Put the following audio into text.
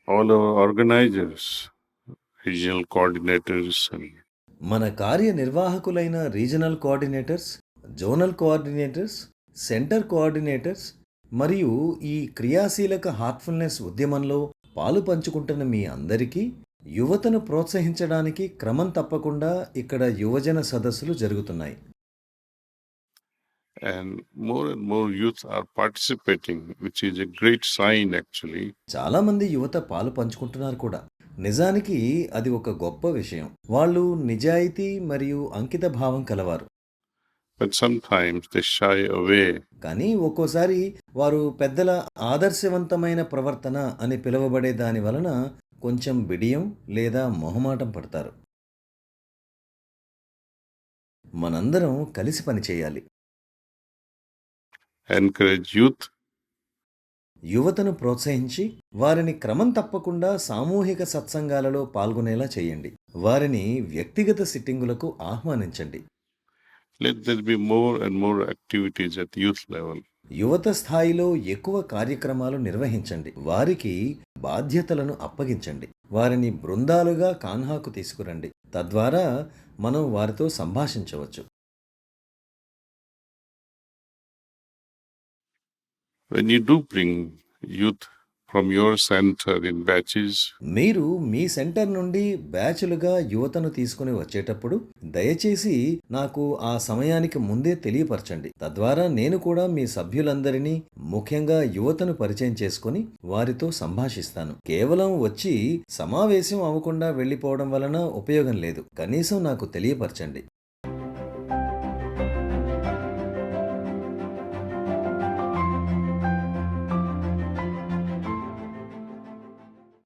all our organizers, regional coordinators, and మన కార్యనిర్వాహకులైన regional coordinators, zonal coordinators, centre coordinators మరియు ఈ క్రియాశీలక హార్ట్ఫుల్నెస్ ఉద్యమంలో పాలు పంచుకుంటున్న మీ అందరికీ యువతను ప్రోత్సహించడానికి క్రమం తప్పకుండా ఇక్కడ యువజన సదస్సులు జరుగుతున్నాయి. and more youth are participating, which is a great sign actually. చాలామంది యువత పాలు పంచుకుంటున్నారు కూడా. నిజానికి అది ఒక గొప్ప విషయం. వాళ్ళు నిజాయితీ మరియు అంకిత భావం కలవారు. But sometimes they shy away. కానీ ఒక్కోసారి వారు పెద్దల ఆదర్శవంతమైన ప్రవర్తన అని పిలువబడే దాని వలన కొంచెం బిడియం లేదా మొహమాటం పడతారు. మనందరం కలిసి పనిచేయాలి. Encourage youth, యువతను ప్రోత్సహించి వారిని క్రమం తప్పకుండా సామూహిక సత్సంగాలలో పాల్గొనేలా చేయండి. వారిని వ్యక్తిగత సిట్టింగులకు ఆహ్వానించండి. let there be more and more activities at youth level. యువత స్థాయిలో ఎక్కువ కార్యక్రమాలు నిర్వహించండి. వారికి బాధ్యతలను అప్పగించండి. వారిని బృందాలుగా కాన్హాకు తీసుకురండి. తద్వారా మనం వారితో సంభాషించవచ్చు. When you do bring youth from your center in batches, మీరు మీ సెంటర్ నుండి బ్యాచులుగా యువతను తీసుకుని వచ్చేటప్పుడు దయచేసి నాకు ఆ సమయానికి ముందే తెలియపరచండి. తద్వారా నేను కూడా మీ సభ్యులందరినీ, ముఖ్యంగా యువతను పరిచయం చేసుకుని వారితో సంభాషిస్తాను. కేవలం వచ్చి సమావేశం అవ్వకుండా వెళ్ళిపోవడం వలన ఉపయోగం లేదు. కనీసం నాకు తెలియపరచండి.